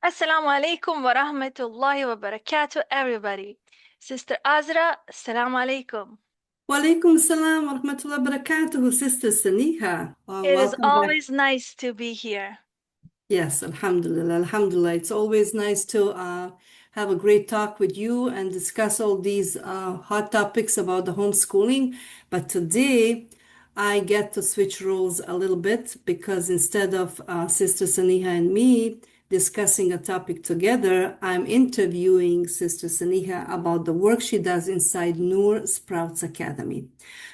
Assalamu alaikum wa rahmatullahi wa barakatuh, everybody. Sister Azra, assalamu alaikum. Walaikum salam wa rahmatullahi wa barakatuh, Sister Seniha. It is Welcome back. always nice to be here. Yes, Alhamdulillah, Alhamdulillah. It's always nice to have a great talk with you and discuss all these hot topics about the homeschooling. But today, I get to switch roles a little bit because instead of Sister Saniha and me discussing a topic together, I'm interviewing Sister Saniha about the work she does inside Noor Sprouts Academy.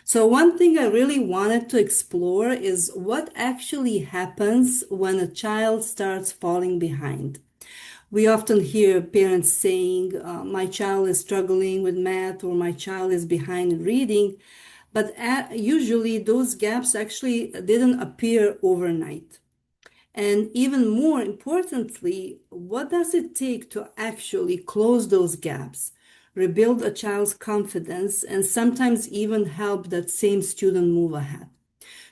So, one thing I really wanted to explore is what actually happens when a child starts falling behind. We often hear parents saying, my child is struggling with math or my child is behind in reading, but usually those gaps actually didn't appear overnight. And even more importantly, what does it take to actually close those gaps, rebuild a child's confidence, and sometimes even help that same student move ahead?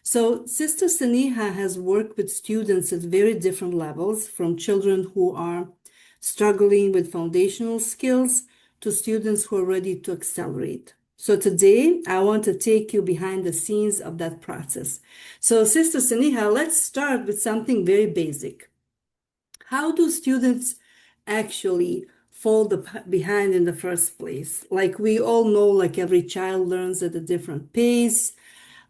So, Sister Saniha has worked with students at very different levels, from children who are struggling with foundational skills to students who are ready to accelerate. So, today I want to take you behind the scenes of that process. So, Sister Saniha, let's start with something very basic. How do students actually behind in the first place? Like we all know, like every child learns at a different pace,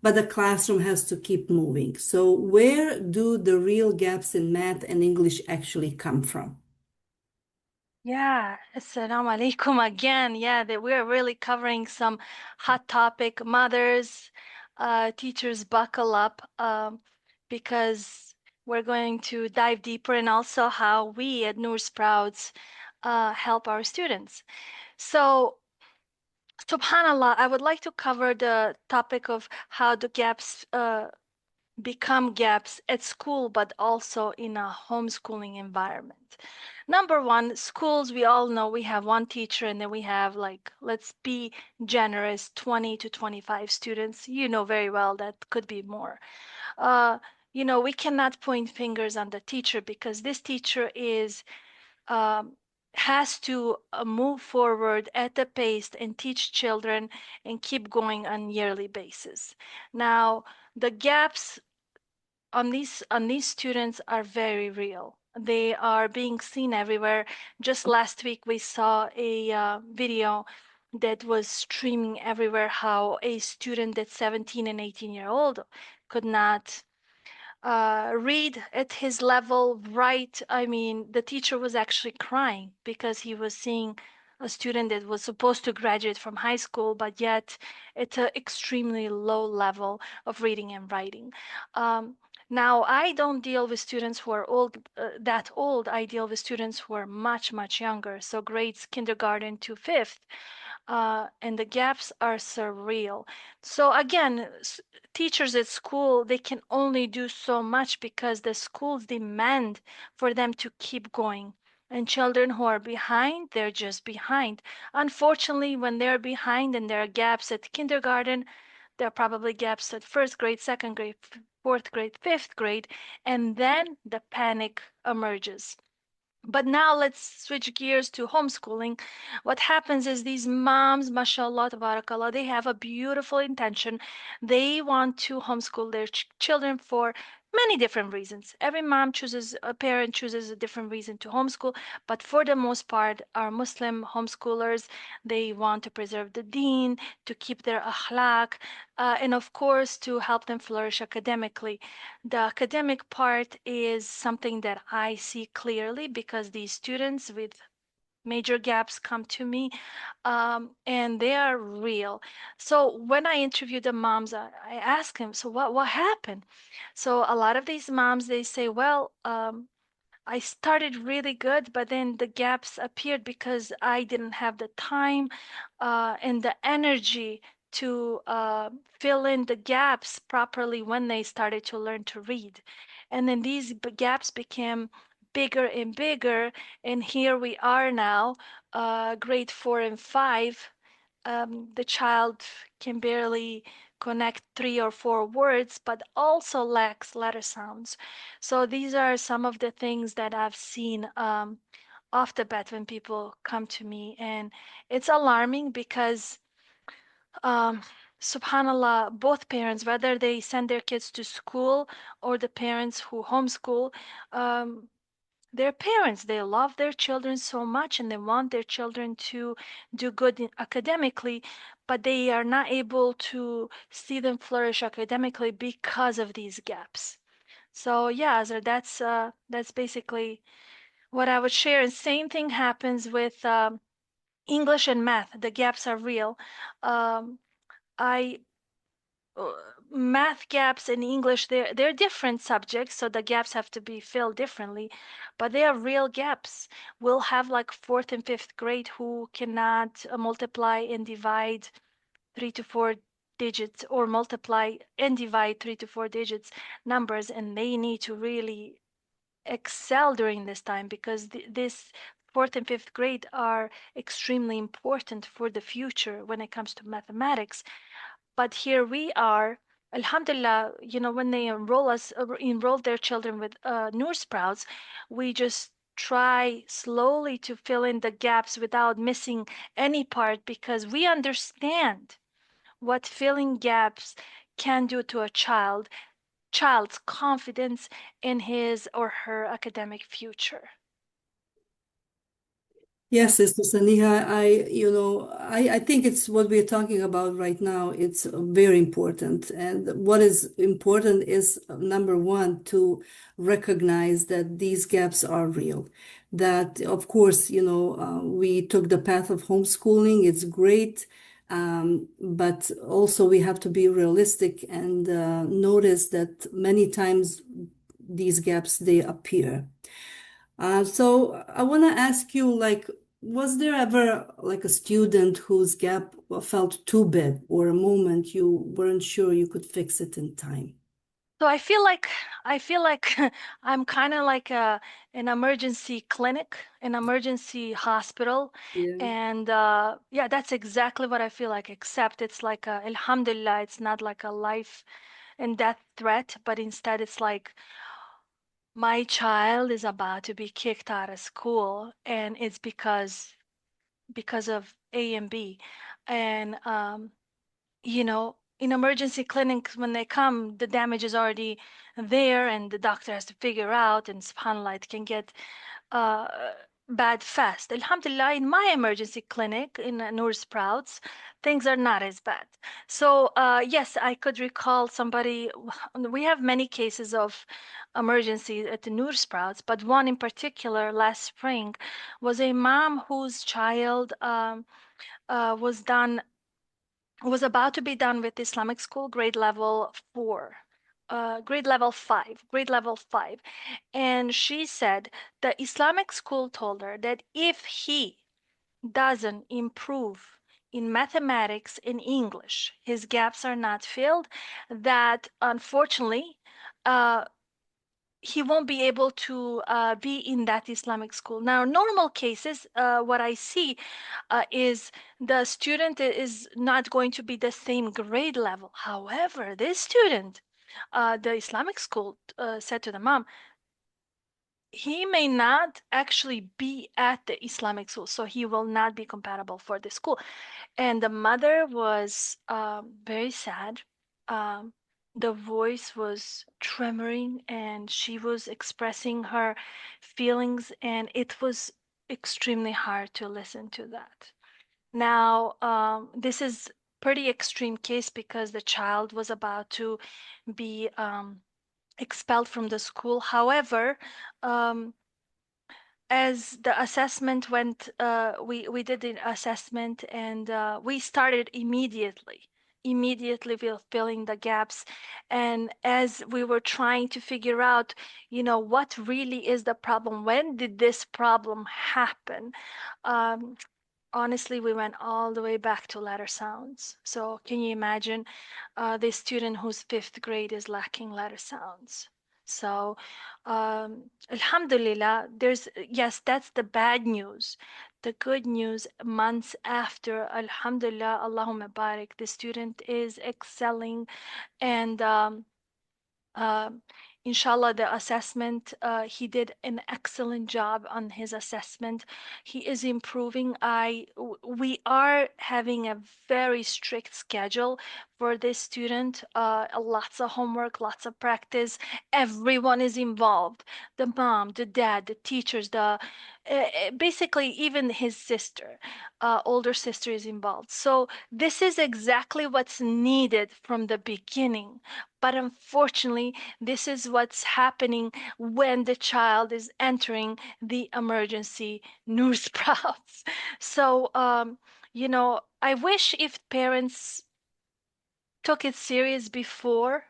but the classroom has to keep moving. So, where do the real gaps in math and English actually come from? Yeah, assalamu alaikum again. Yeah, that we're really covering some hot topic. Mothers, teachers, buckle up, because we're going to dive deeper and also how we at Noor Sprouts help our students. So, Subhanallah, I would like to cover the topic of how the gaps become gaps at school, but also in a homeschooling environment. Number one, schools, we all know we have one teacher and then we have, like, let's be generous, 20 to 25 students. You know very well that could be more. Uh, we cannot point fingers on the teacher because this teacher is um, has to move forward at a pace and teach children and keep going on yearly basis. Now, the gaps on these students are very real. They are being seen everywhere. Just last week we saw a video that was streaming everywhere how a student that's 17 and 18-year old could not read at his level, right? I mean, the teacher was actually crying because he was seeing a student that was supposed to graduate from high school, but yet at an extremely low level of reading and writing. Um, Now, I don't deal with students who are that old. I deal with students who are much, much younger. So grades kindergarten to fifth, and the gaps are surreal. So again, teachers at school, they can only do so much because the schools demand for them to keep going. And children who are behind, they're just behind. Unfortunately, when they're behind and there are gaps at kindergarten, there are probably gaps at first grade, second grade, fourth grade, fifth grade, and then the panic emerges. But now let's switch gears to homeschooling. What happens is these moms, mashallah, tabarakallah, they have a beautiful intention. They want to homeschool their children for many different reasons. Every a parent chooses a different reason to homeschool, but for the most part, our Muslim homeschoolers, they want to preserve the deen, to keep their akhlaq, and of course, to help them flourish academically. The academic part is something that I see clearly because these students with major gaps come to me, and they are real. So when I interview the moms, I ask them, so what happened? So a lot of these moms, they say, well, I started really good, but then the gaps appeared because I didn't have the time and the energy to fill in the gaps properly when they started to learn to read. And then these gaps became bigger and bigger. And here we are now, grade 4 and 5. The child can barely connect 3 or 4 words, but also lacks letter sounds. So these are some of the things that I've seen off the bat when people come to me, and it's alarming because um, subhanallah, both parents, whether they send their kids to school or the parents who homeschool, um, their parents, they love their children so much and they want their children to do good academically, but they are not able to see them flourish academically because of these gaps. So yeah, Azra, that's basically what I would share. And same thing happens with English and math. The gaps are real. Um, I uh, Math gaps in English, they're different subjects, so the gaps have to be filled differently, but they are real gaps. We'll have like fourth and fifth grade who cannot multiply and divide 3 to 4 digits, or multiply and divide 3 to 4 digits numbers, and they need to really excel during this time because this fourth and fifth grade are extremely important for the future when it comes to mathematics. But here we are, Alhamdulillah, when they enroll their children with Noor Sprouts, we just try slowly to fill in the gaps without missing any part because we understand what filling gaps can do to a child's confidence in his or her academic future. Yes, Sister Saniha, I think it's what we're talking about right now. It's very important. And what is important is number one, to recognize that these gaps are real. That, of course, we took the path of homeschooling. It's great. But also we have to be realistic and notice that many times these gaps, they appear. So I want to ask you, like, was there ever like a student whose gap felt too big, or a moment you weren't sure you could fix it in time? So I feel like I'm kind of like an emergency clinic, an emergency hospital, Yeah. and yeah, that's exactly what I feel like. Except it's like Alhamdulillah, it's not like a life and death threat, but instead it's like my child is about to be kicked out of school, and it's because of A and B, and in emergency clinics, when they come, the damage is already there, and the doctor has to figure out, and subhanAllah, it can get uh, bad fast. Alhamdulillah, in my emergency clinic in Noor Sprouts, things are not as bad. So, yes, I could recall somebody. We have many cases of emergency at the Noor Sprouts, but one in particular last spring was a mom whose child was done was about to be done with Islamic school, grade level five. And she said the Islamic school told her that if he doesn't improve in mathematics and English, his gaps are not filled, that unfortunately, uh, he won't be able to be in that Islamic school. Now, normal cases, what I see is the student is not going to be the same grade level. However, this student, the Islamic school said to the mom, he may not actually be at the Islamic school, so he will not be compatible for the school. And the mother was very sad. Um, the voice was tremoring and she was expressing her feelings, and it was extremely hard to listen to that. Now, this is pretty extreme case because the child was about to be expelled from the school. However, um, as the assessment went, we did an assessment, and we started immediately filling the gaps. And as we were trying to figure out, what really is the problem, when did this problem happen, um, honestly, we went all the way back to letter sounds. So can you imagine the student whose fifth grade is lacking letter sounds? So, Alhamdulillah, yes, that's the bad news. the good news, months after, Alhamdulillah, Allahumma barik, the student is excelling, and um, inshallah, the assessment, he did an excellent job on his assessment. He is improving. We are having a very strict schedule for this student. Lots of homework, lots of practice. Everyone is involved. The mom, the dad, the teachers, basically even his sister, older sister is involved. So this is exactly what's needed from the beginning. But unfortunately, this is what's happening when the child is entering the emergency Noor Sprouts. So, I wish if parents took it serious before,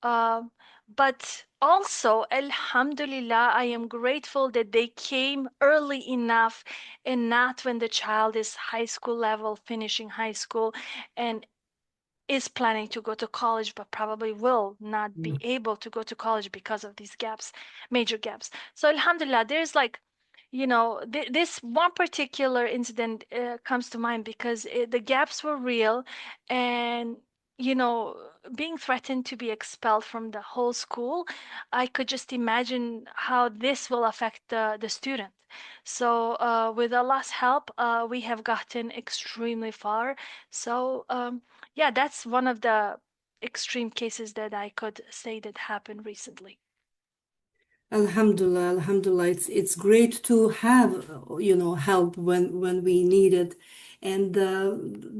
um, but also, Alhamdulillah, I am grateful that they came early enough and not when the child is high school level, finishing high school, and is planning to go to college but probably will not be able to go to college because of these gaps, major gaps. So Alhamdulillah, there's like, this one particular incident comes to mind because the gaps were real, and you know being threatened to be expelled from the whole school, I could just imagine how this will affect the student. So with Allah's help, we have gotten extremely far. So yeah, that's one of the extreme cases that I could say that happened recently. Alhamdulillah, Alhamdulillah. It's great to have, help when we need it, and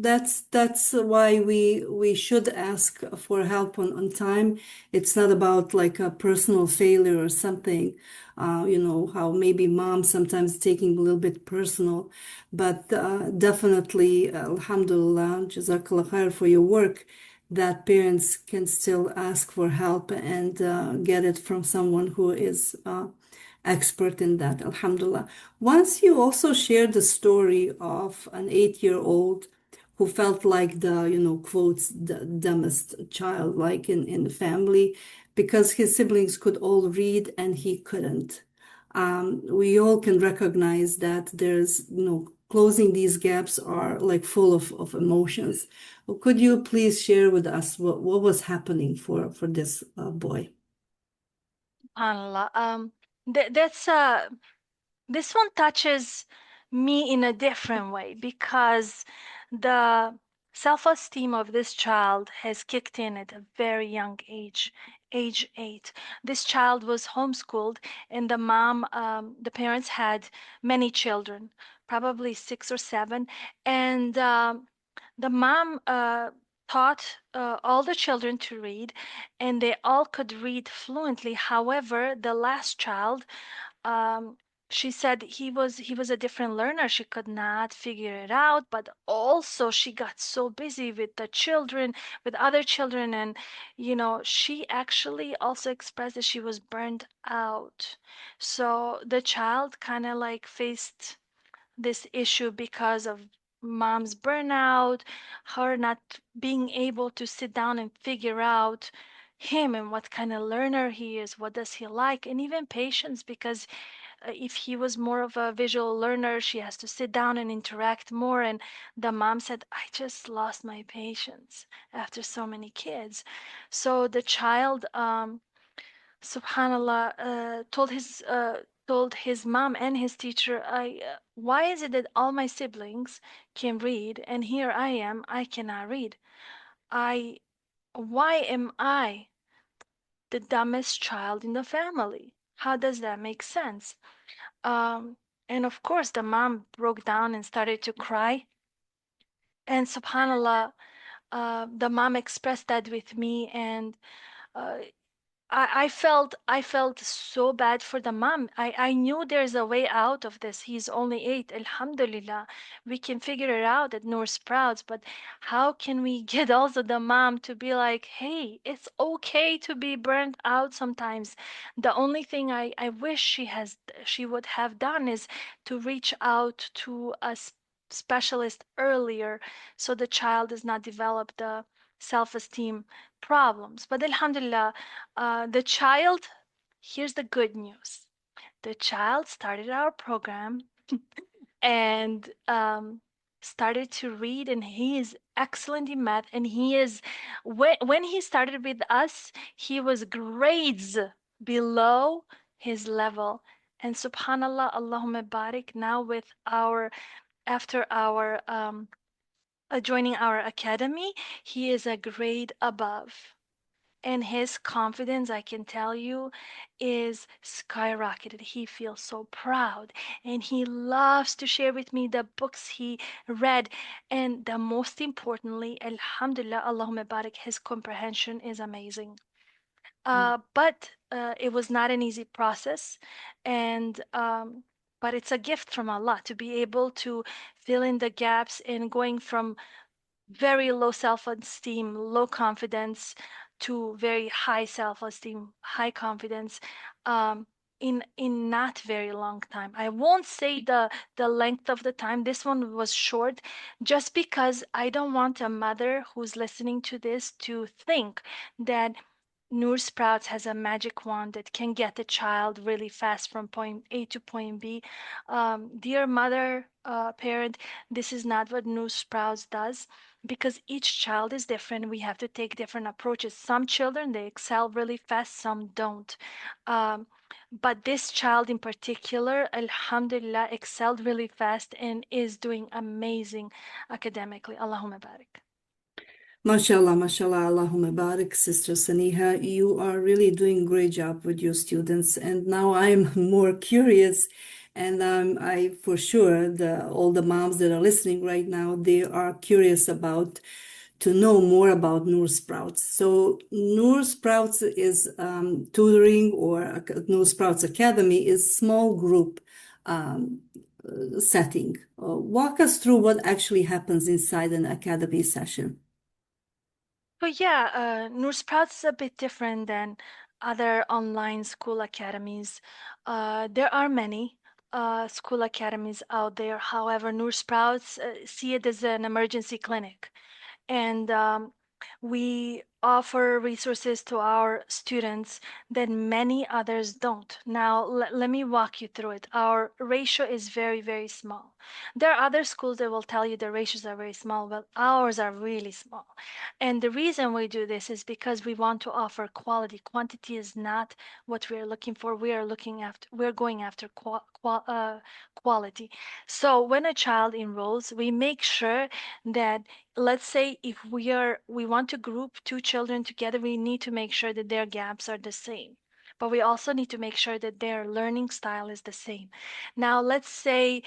that's why we should ask for help on time. It's not about like a personal failure or something. How maybe mom sometimes taking a little bit personal, but definitely, Alhamdulillah, Jazakallah khair for your work, that parents can still ask for help and get it from someone who is expert in that. Alhamdulillah. Once you also shared the story of an 8-year-old who felt like the, quotes, the dumbest child, like in the family, because his siblings could all read and he couldn't. We all can recognize that there's, closing these gaps are like full of emotions. Could you please share with us what was happening for this boy? SubhanAllah. That's this one touches me in a different way because the self-esteem of this child has kicked in at a very young age 8. This child was homeschooled, and the parents had many children, probably 6 or 7, and the mom taught all the children to read, and they all could read fluently. However, the last child, um, she said he was a different learner. She could not figure it out, but also she got so busy with the children, with other children, and she actually also expressed that she was burned out. So the child kind of like faced this issue because of mom's burnout, her not being able to sit down and figure out him and what kind of learner he is, what does he like, and even patience because if he was more of a visual learner, she has to sit down and interact more. And the mom said, I just lost my patience after so many kids. So the child, subhanallah, told his mom and his teacher, why is it that all my siblings can read and here I cannot read? I Why am I the dumbest child in the family? How does that make sense? Um, and of course, the mom broke down and started to cry. And subhanallah, the mom expressed that with me, and uh, I felt so bad for the mom. I knew there's a way out of this. He's only 8. Alhamdulillah. We can figure it out at Noor Sprouts, but how can we get also the mom to be like, hey, it's okay to be burnt out sometimes. The only thing I wish she would have done is to reach out to a specialist earlier so the child does not develop the self-esteem problems. But Alhamdulillah, the child, here's the good news. The child started our program and started to read, and he is excellent in math. And he is, when he started with us, he was grades below his level. And subhanallah, Allahumma barik, now with our, after our joining our academy, he is a grade above. And his confidence, I can tell you, is skyrocketed. He feels so proud, and he loves to share with me the books he read. And the most importantly, Alhamdulillah, Allahumma barik, his comprehension is amazing. But it was not an easy process, and but it's a gift from Allah to be able to fill in the gaps in going from very low self-esteem, low confidence, to very high self-esteem, high confidence, um, in not very long time. I won't say the length of the time. This one was short, just because I don't want a mother who's listening to this to think that Noor Sprouts has a magic wand that can get a child really fast from point A to point B. Dear mother, parent, this is not what Noor Sprouts does, because each child is different. We have to take different approaches. Some children, they excel really fast, some don't. Um, but this child in particular, Alhamdulillah, excelled really fast and is doing amazing academically. Allahumma barik. MashaAllah, MashaAllah, Allahumma barik, Sister Saniha. You are really doing a great job with your students. And now I'm more curious. And I, for sure, all the moms that are listening right now, they are curious about to know more about Noor Sprouts. So Noor Sprouts is tutoring, or Noor Sprouts Academy is small group um, setting. Walk us through what actually happens inside an academy session. But yeah, Noor Sprouts is a bit different than other online school academies. There are many school academies out there. However, Noor Sprouts see it as an emergency clinic, and we offer resources to our students that many others don't. Now, let me walk you through it. Our ratio is very, very small. There are other schools that will tell you the ratios are very small, but ours are really small. And the reason we do this is because we want to offer quality. Quantity is not what we're looking for. We're going after quality. So when a child enrolls, we make sure that, let's say if we want to group two children together, we need to make sure that their gaps are the same, but we also need to make sure that their learning style is the same. Now let's say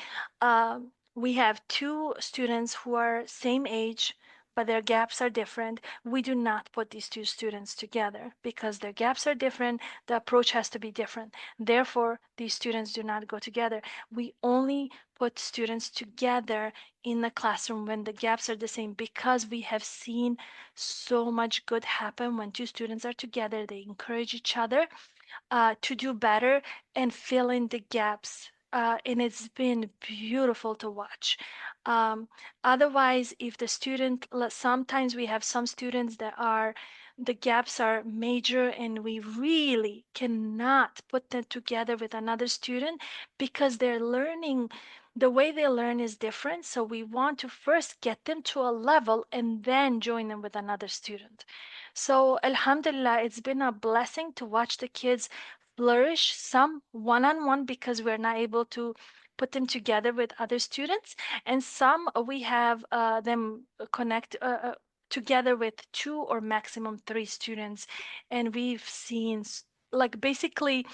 we have two students who are same age, but their gaps are different. We do not put these two students together because their gaps are different. The approach has to be different. Therefore, these students do not go together. We only put students together in the classroom when the gaps are the same, because we have seen so much good happen when two students are together. They encourage each other to do better and fill in the gaps. And it's been beautiful to watch. Um, Otherwise, if the student, sometimes we have some students that are, the gaps are major and we really cannot put them together with another student because they're learning, the way they learn is different. So we want to first get them to a level and then join them with another student. So, Alhamdulillah, it's been a blessing to watch the kids flourish, some one on one because we're not able to put them together with other students, and some we have them connect together with two or maximum three students. And we've seen like basically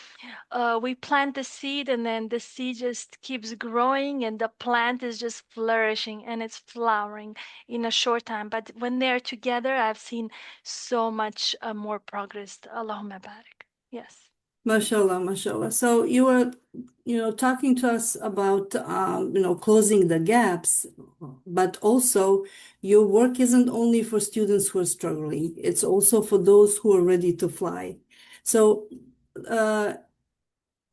we plant the seed and then the seed just keeps growing and the plant is just flourishing and it's flowering in a short time. But when they're together, I've seen so much more progress. Allahumma barik. Yes. MashaAllah, MashaAllah. So you were, talking to us about, closing the gaps, but also your work isn't only for students who are struggling, it's also for those who are ready to fly. So, uh,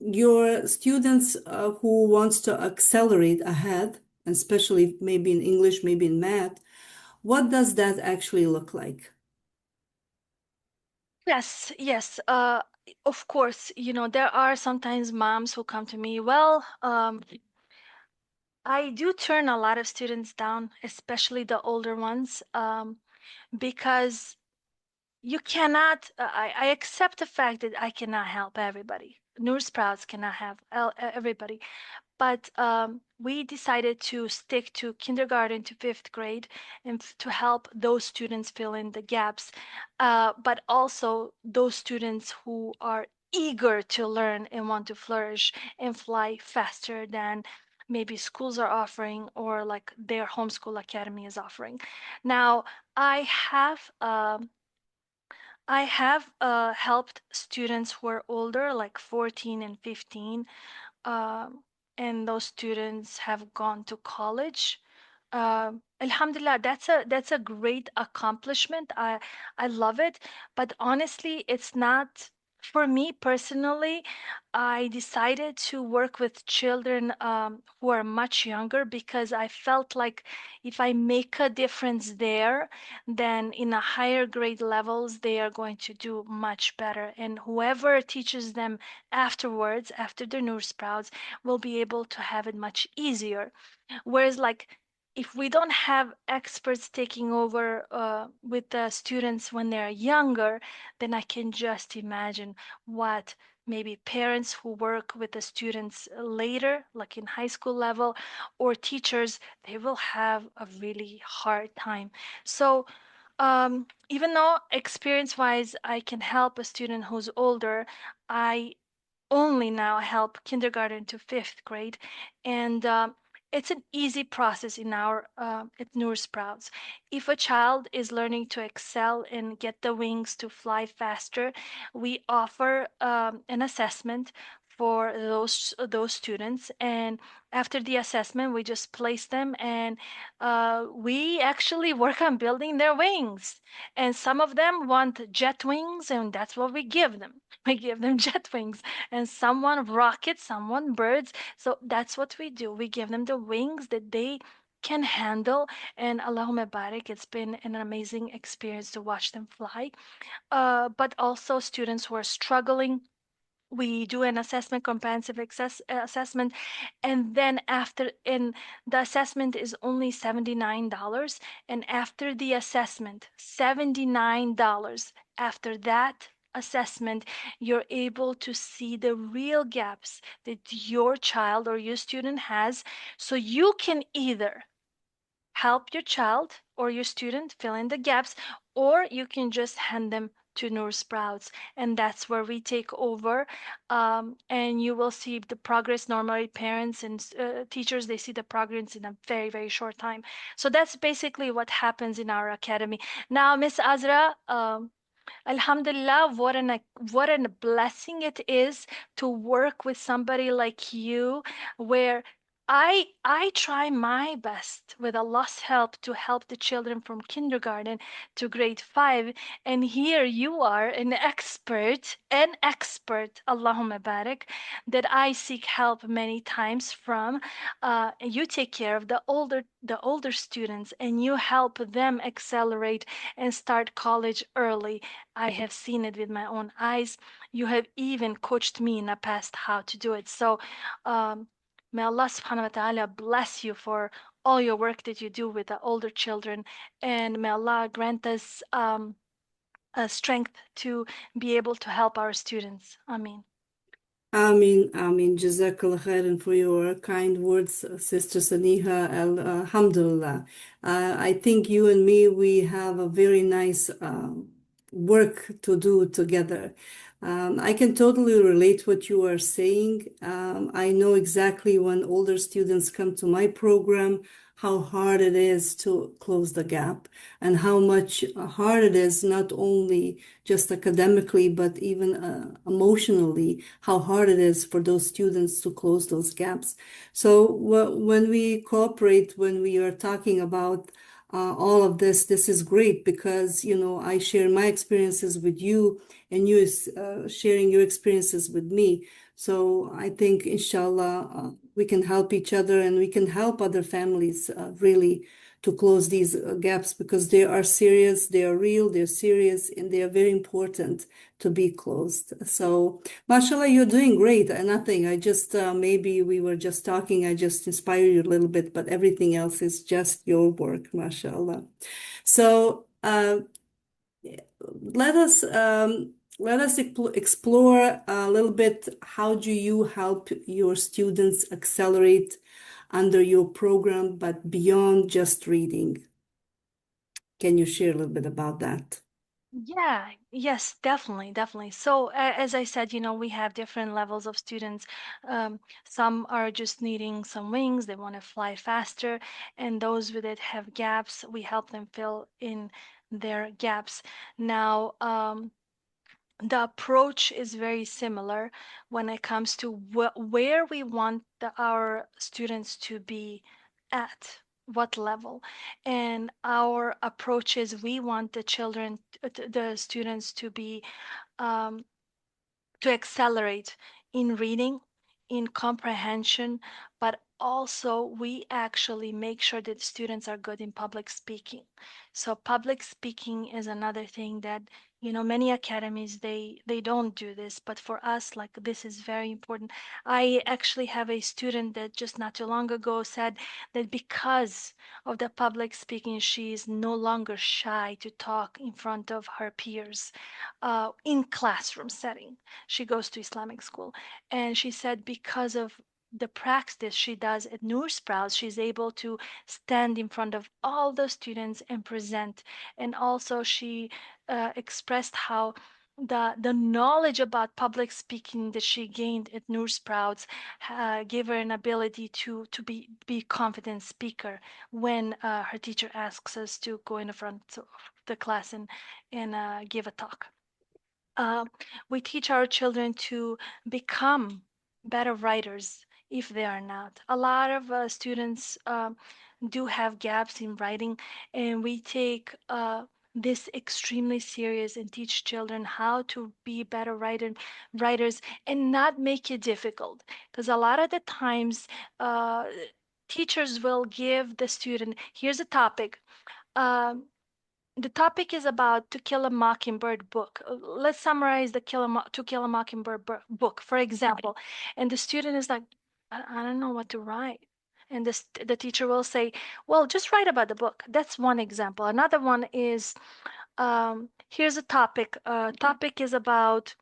your students who wants to accelerate ahead, especially maybe in English, maybe in math, what does that actually look like? Yes, yes. Of course, there are sometimes moms who come to me, well, I do turn a lot of students down, especially the older ones, because you cannot, I accept the fact that I cannot help everybody. Noor Sprouts cannot have everybody. But we decided to stick to kindergarten to fifth grade and to help those students fill in the gaps, but also those students who are eager to learn and want to flourish and fly faster than maybe schools are offering or like their homeschool academy is offering. Now, I have helped students who are older, like 14 and 15, um, and those students have gone to college. Alhamdulillah, that's a great accomplishment. I love it, but honestly, it's not for me personally. I decided to work with children who are much younger because I felt like if I make a difference there, then in a higher grade levels, they are going to do much better. And whoever teaches them afterwards, after the Noor Sprouts, will be able to have it much easier. Whereas, like, if we don't have experts taking over with the students when they're younger, then I can just imagine what maybe parents who work with the students later, like in high school level, or teachers, they will have a really hard time. So, even though experience-wise I can help a student who's older, I only now help kindergarten to fifth grade, and it's an easy process in our at Noor Sprouts. If a child is learning to excel and get the wings to fly faster, we offer an assessment for those students, and after the assessment, we just place them, and we actually work on building their wings. And some of them want jet wings, and that's what we give them. We give them jet wings, and someone rockets, someone birds. So that's what we do. We give them the wings that they can handle. And Allahumma barik, it's been an amazing experience to watch them fly. But also students who are struggling, we do an assessment, comprehensive assessment, and then after in the assessment is only $79, and after the assessment $79, after that assessment you're able to see the real gaps that your child or your student has, so you can either help your child or your student fill in the gaps, or you can just hand them to Noor Sprouts, and that's where we take over. And you will see the progress. Normally, parents and teachers, they see the progress in a very, very short time. So that's basically what happens in our academy. Now, Miss Azra, Alhamdulillah, what a blessing it is to work with somebody like you, where I try my best with Allah's help to help the children from kindergarten to grade 5, and here you are an expert, Allahumma barak, that I seek help many times from. And you take care of the older students, and you help them accelerate and start college early. I have seen it with my own eyes. You have even coached me in the past how to do it. So, may Allah subhanahu wa ta'ala bless you for all your work that you do with the older children. And may Allah grant us strength to be able to help our students. Ameen. Amin, Amin. Jazakallah khairan for your kind words, Sister Saniha. Alhamdulillah. I think you and me, we have a very nice work to do together. I can totally relate what you are saying. I know exactly when older students come to my program, how hard it is to close the gap and how much hard it is, not only just academically, but even emotionally, how hard it is for those students to close those gaps. So when we cooperate, when we are talking about all of this, this is great because, you know, I share my experiences with you and you is sharing your experiences with me. So I think, inshallah, we can help each other and we can help other families really to close these gaps because they are serious, they are real, they're serious, and they are very important to be closed. So, mashallah, you're doing great. Nothing. I just, maybe we were just talking, I just inspired you a little bit, but everything else is just your work, mashallah. So, let us explore a little bit how do you help your students accelerate under your program, but beyond just reading. Can you share a little bit about that? Yeah, yes, definitely, definitely. So, as I said, we have different levels of students. Some are just needing some wings, they want to fly faster, and those with it have gaps, we help them fill in their gaps. Now, the approach is very similar when it comes to where we want our students to be at, what level. And our approach is we want the children, the students to be um, to accelerate in reading, in comprehension, but also we actually make sure that students are good in public speaking. So public speaking is another thing that, many academies they don't do this, but for us, like, this is very important. I actually have a student that just not too long ago said that because of the public speaking, she is no longer shy to talk in front of her peers in classroom setting. She goes to Islamic school, and she said because of the practice she does at Noor Sprouts, she's able to stand in front of all the students and present. And also, she expressed how the knowledge about public speaking that she gained at Noor Sprouts gave her an ability to be confident speaker when her teacher asks us to go in the front of the class and give a talk. uh, we teach our children to become better writers if they are not. A lot of students do have gaps in writing, and we take this extremely serious and teach children how to be better writers and not make it difficult. Because a lot of the times, uh, teachers will give the student, here's a topic. Um, the topic is about To Kill a Mockingbird book. Let's summarize the To Kill a Mockingbird book, for example. And the student is like, I don't know what to write. And the teacher will say, well, just write about the book. That's one example. Another one is, here's a topic. Topic is about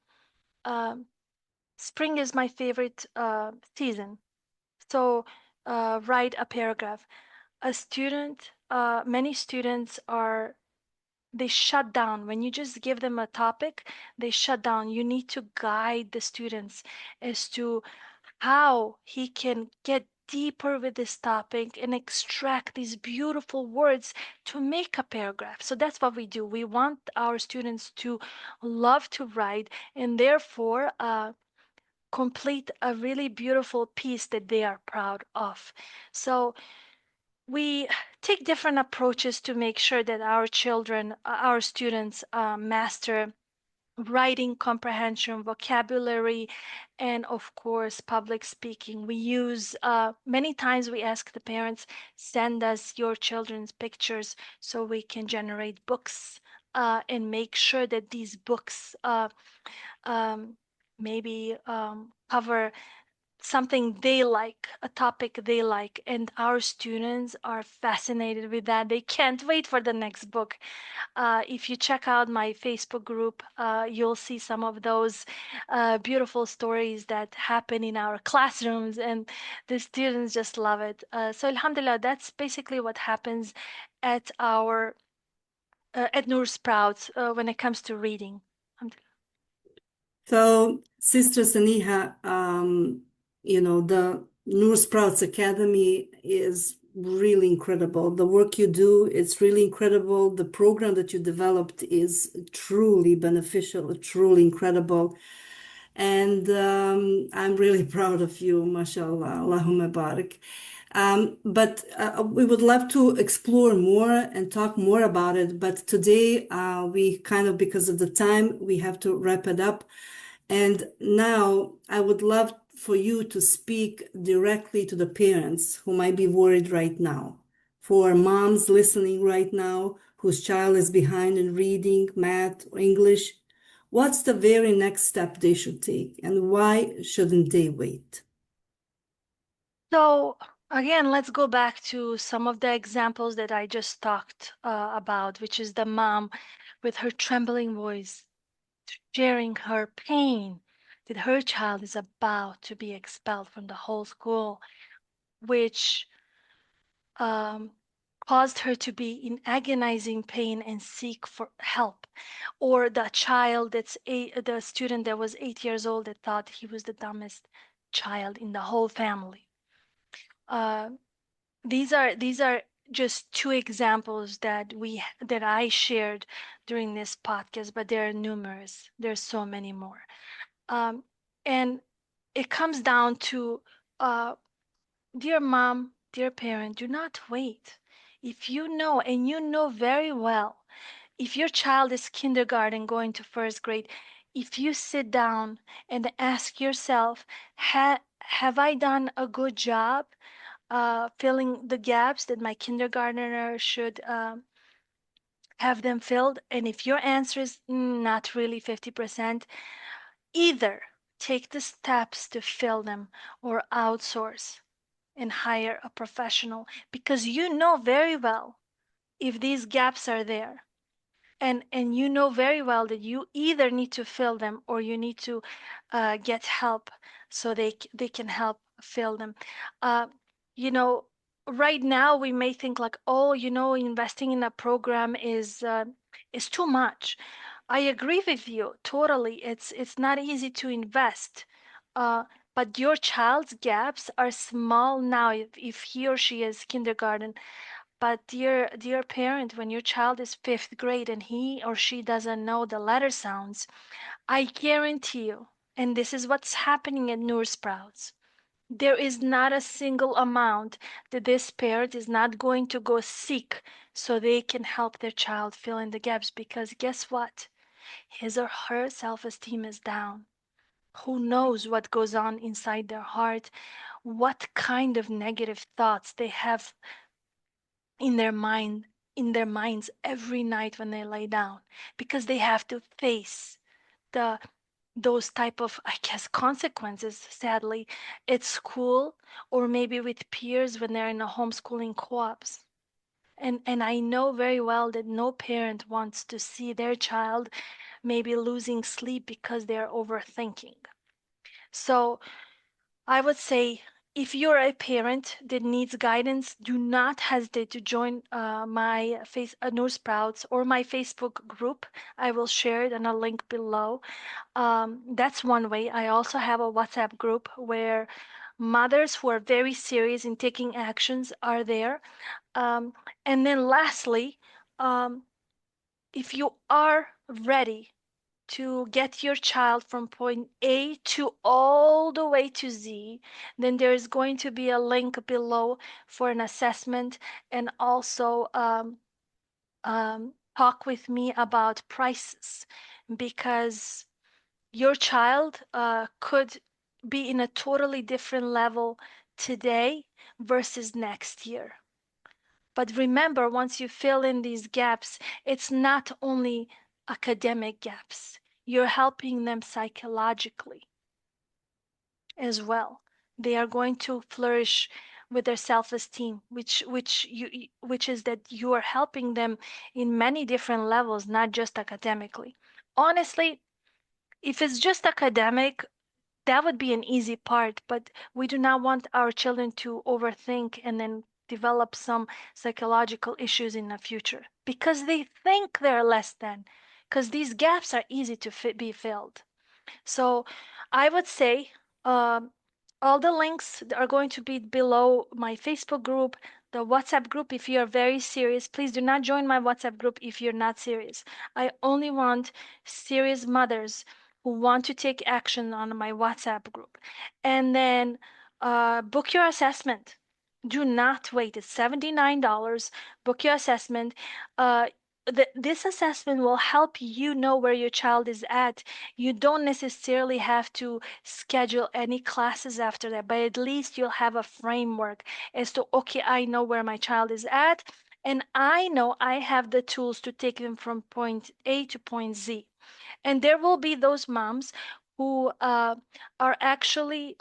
um, spring is my favorite season. So write a paragraph. Many students they shut down when you just give them a topic. They shut down. You need to guide the students as to how he can get deeper with this topic and extract these beautiful words to make a paragraph. So that's what we do. We want our students to love to write, and therefore complete a really beautiful piece that they are proud of. So we take different approaches to make sure that our children, our students, master writing comprehension, vocabulary, and of course, public speaking. We use, many times we ask the parents, send us your children's pictures so we can generate books and make sure that these books um, maybe cover something they like, a topic they like, and our students are fascinated with that. They can't wait for the next book. If you check out my Facebook group, you'll see some of those beautiful stories that happen in our classrooms, and the students just love it. So, Alhamdulillah, that's basically what happens at our at Noor Sprouts when it comes to reading. So, Sister Saniha, the Noor Sprouts Academy is really incredible. The work you do, it's really incredible. The program that you developed is truly beneficial, truly incredible. And I'm really proud of you, mashallah, Allahumma barik. But we would love to explore more and talk more about it. But today, we kind of, because of the time, we have to wrap it up. And now I would love for you to speak directly to the parents who might be worried right now. for moms listening right now whose child is behind in reading, math, or English? What's the very next step they should take, and why shouldn't they wait? So again, let's go back to some of the examples that I just talked about, which is the mom with her trembling voice sharing her pain that her child is about to be expelled from the whole school, which um, caused her to be in agonizing pain and seek for help. Or the child the student that was 8 years old that thought he was the dumbest child in the whole family. Uh, these are just two examples that I shared during this podcast, but there are numerous. There's so many more. Um, and it comes down to, uh, dear mom, dear parent, do not wait. If you know, and you know very well, if your child is kindergarten going to first grade, if you sit down and ask yourself, have I done a good job filling the gaps that my kindergartner should have them filled? And if your answer is not really 50%, either take the steps to fill them or outsource and hire a professional, because you know very well if these gaps are there, and you know very well that you either need to fill them or you need to get help so they can help fill them. uh, you know, right now we may think like, oh, investing in a program is too much. I agree with you totally. It's not easy to invest, uh, but your child's gaps are small now if he or she is kindergarten. But dear parent, when your child is fifth grade and he or she doesn't know the letter sounds, I guarantee you, and this is what's happening at Noor Sprouts, there is not a single amount that this parent is not going to go seek so they can help their child fill in the gaps, because guess what? His or her self-esteem is down. Who knows what goes on inside their heart, what kind of negative thoughts they have in their mind, in their minds every night when they lay down, because they have to face the those type of, I guess, consequences, sadly, at school or maybe with peers when they're in a homeschooling co-ops. And I know very well that no parent wants to see their child maybe losing sleep because they're overthinking. So I would say, if you're a parent that needs guidance, do not hesitate to join my Noor Sprouts or my Facebook group. I will share it in a link below. That's one way. I also have a WhatsApp group where mothers who are very serious in taking actions are there. Um, and then lastly, um, if you are ready to get your child from point A to all the way to Z, then there is going to be a link below for an assessment, and also talk with me about prices, because your child could be in a totally different level today versus next year. But remember, once you fill in these gaps, it's not only academic gaps. You're helping them psychologically as well. They are going to flourish with their self-esteem, which is that you are helping them in many different levels, not just academically. Honestly, if it's just academic, that would be an easy part, but we do not want our children to overthink and then develop some psychological issues in the future because they think they're less than, because these gaps are easy to be filled. So I would say, um, all the links are going to be below my Facebook group, the WhatsApp group. If you are very serious, please do not join my WhatsApp group if you're not serious. I only want serious mothers who want to take action on my WhatsApp group. And then book your assessment. Do not wait. It's $79. Book your assessment. Uh, this assessment will help you know where your child is at. You don't necessarily have to schedule any classes after that, but at least you'll have a framework as to, okay, I know where my child is at, and I know I have the tools to take them from point A to point Z. And there will be those moms who are actually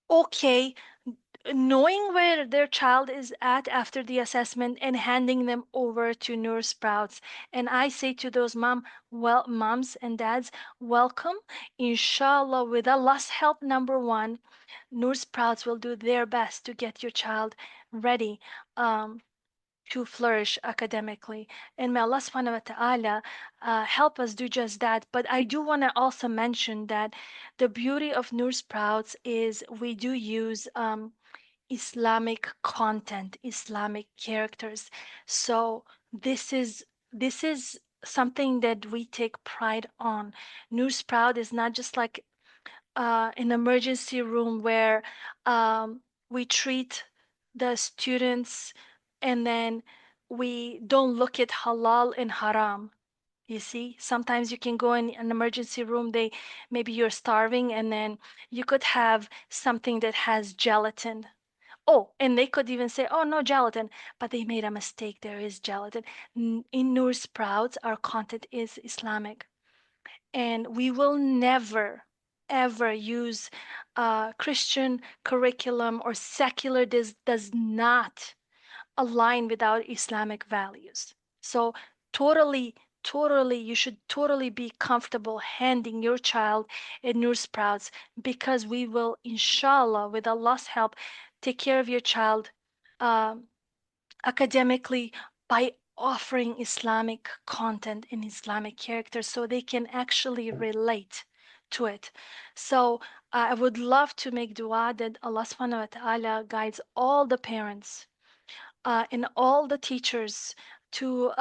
okay knowing where their child is at after the assessment and handing them over to Noor Sprouts. And I say to those moms and dads, welcome. Inshallah, with Allah's help, number one, Noor Sprouts will do their best to get your child ready. To flourish academically. And may Allah subhanahu wa ta'ala help us do just that. But I do want to also mention that the beauty of Noor Sprouts is we do use Islamic content, Islamic characters. So this is something that we take pride on. Noor Sprout is not just like an emergency room where we treat the students and then we don't look at halal and haram. You see, sometimes you can go in an emergency room, maybe you're starving, and then you could have something that has gelatin. Oh, and they could even say, oh, no gelatin, but they made a mistake. There is gelatin. In Noor Sprouts, our content is Islamic, and we will never, ever use Christian curriculum or secular. This does not align with our Islamic values. So, totally, totally, you should totally be comfortable handing your child a Noor Sprouts because we will, inshallah, with Allah's help, take care of your child um, academically by offering Islamic content and Islamic characters so they can actually relate to it. So I would love to make dua that Allah subhanahu wa ta'ala guides all the parents and all the teachers to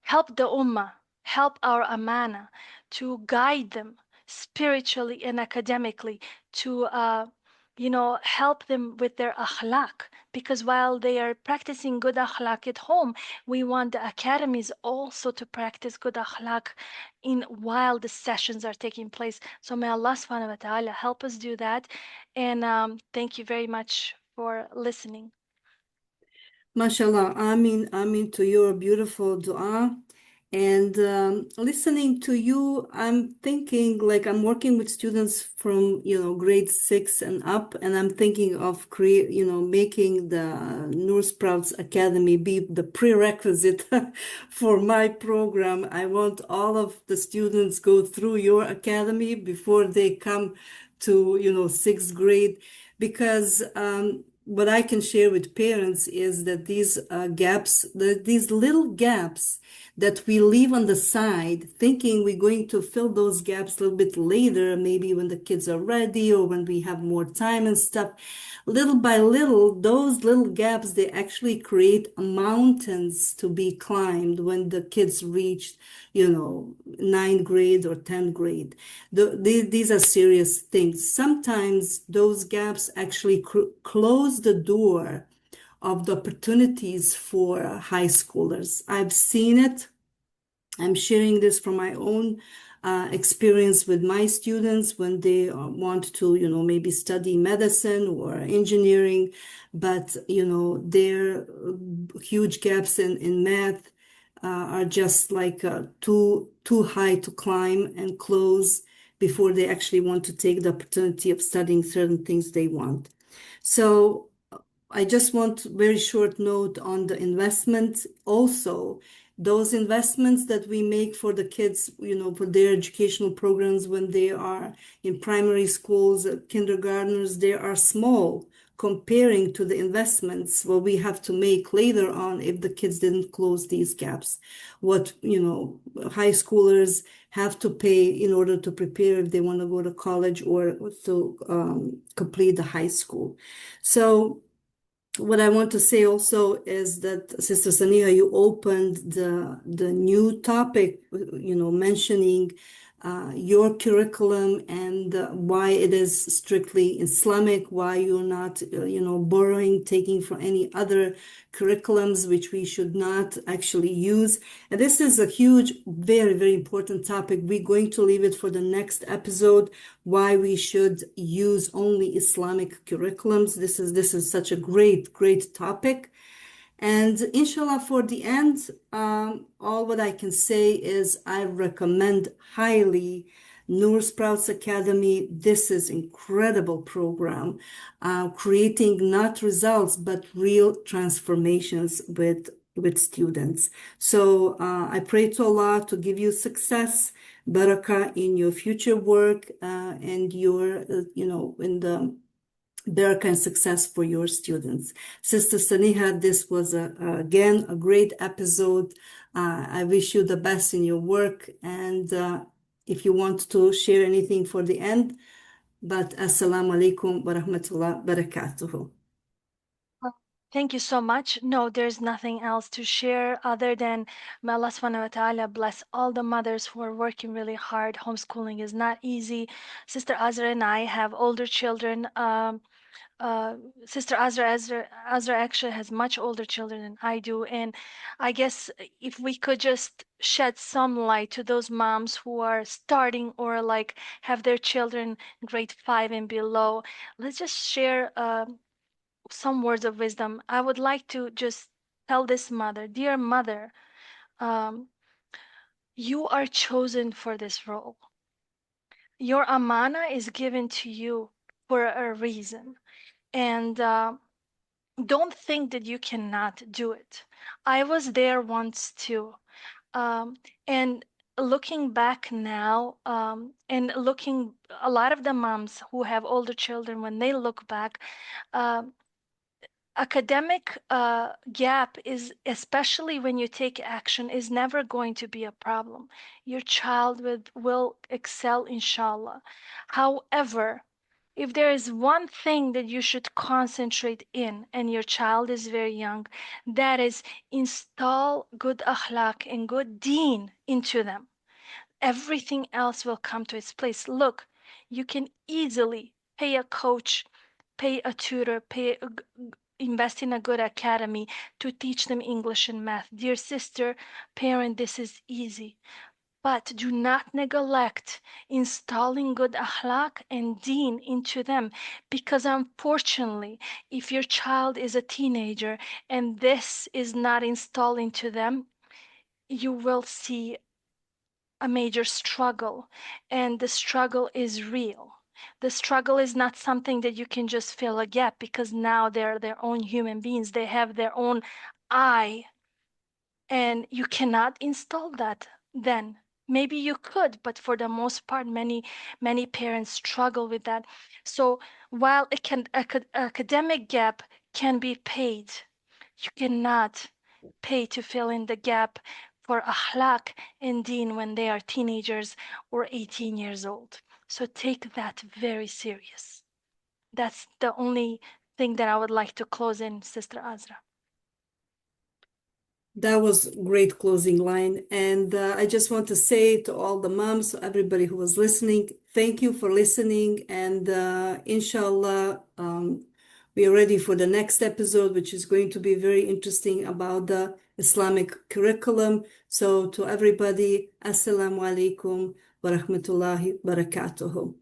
help the ummah, help our amana, to guide them spiritually and academically, to help them with their akhlaq. Because while they are practicing good akhlaq at home, we want the academies also to practice good akhlaq in while the sessions are taking place. So may Allah subhanahu wa ta'ala help us do that. And thank you very much for listening. MashaAllah, Amin to your beautiful dua. And listening to you, I'm thinking like I'm working with students from, grade 6 and up, and I'm thinking of making the Noor Sprouts Academy be the prerequisite for my program. I want all of the students go through your academy before they come to, sixth grade, because what I can share with parents is that these these little gaps that we leave on the side, thinking we're going to fill those gaps a little bit later, maybe when the kids are ready or when we have more time and stuff. Little by little, those little gaps, they actually create mountains to be climbed when the kids reach, ninth grade or 10th grade. These are serious things. Sometimes those gaps actually close the door of the opportunities for high schoolers. I've seen it. I'm sharing this from my own experience with my students when they want to, maybe study medicine or engineering, but, their huge gaps in math are just like too high to climb and close before they actually want to take the opportunity of studying certain things they want. So I just want very short note on the investments. Also, those investments that we make for the kids, for their educational programs when they are in primary schools, kindergartners, they are small comparing to the investments what we have to make later on if the kids didn't close these gaps. What, high schoolers have to pay in order to prepare if they want to go to college or to complete the high school. So what I want to say also is that Sister Saniha, you opened the new topic, mentioning your curriculum and why it is strictly Islamic, why you're not, borrowing, taking from any other curriculums, which we should not actually use. And this is a huge, very, very important topic. We're going to leave it for the next episode, why we should use only Islamic curriculums. This is such a great, great topic. And inshallah, for the end, all what I can say is I recommend highly Noor Sprouts Academy. This is incredible program, creating not results but real transformations with students. So I pray to Allah to give you success, barakah in your future work, and your, in the barakah and success for your students. Sister Saniha, this was again a great episode. I wish you the best in your work. And if you want to share anything for the end, but assalamu alaikum wa rahmatullah barakatuhu. Well, thank you so much. No, there's nothing else to share other than may Allah subhanahu wa ta'ala bless all the mothers who are working really hard. Homeschooling is not easy. Sister Azra and I have older children. Uh, Sister Azra actually has much older children than I do. And I guess if we could just shed some light to those moms who are starting or like have their children grade 5 and below, let's just share some words of wisdom. I would like to just tell this mother, dear mother, um, you are chosen for this role. Your amana is given to you for a reason. And don't think that you cannot do it. I was there once too. And looking back now, and looking, a lot of the moms who have older children, when they look back, um, academic gap is, especially when you take action, is never going to be a problem. Your child will excel, inshallah. However, if there is one thing that you should concentrate in, and your child is very young, that is install good akhlaq and good deen into them. Everything else will come to its place. Look, you can easily pay a coach, pay a tutor, invest in a good academy to teach them English and math. Dear sister, parent, this is easy. But do not neglect installing good akhlaq and deen into them, because unfortunately, if your child is a teenager and this is not installed into them, you will see a major struggle, and the struggle is real. The struggle is not something that you can just fill a gap, because now they're their own human beings. They have their own I, and you cannot install that then. Maybe you could, but for the most part, many parents struggle with that. So while it can academic gap can be paid, you cannot pay to fill in the gap for akhlaq and deen when they are teenagers or 18 years old. So take that very serious. That's the only thing that I would like to close in, Sister Azra. That was great closing line. And I just want to say to all the moms, everybody who was listening, thank you for listening. And inshallah, we are ready for the next episode, which is going to be very interesting about the Islamic curriculum. So to everybody, assalamu alaikum wa rahmatullahi barakatuhu.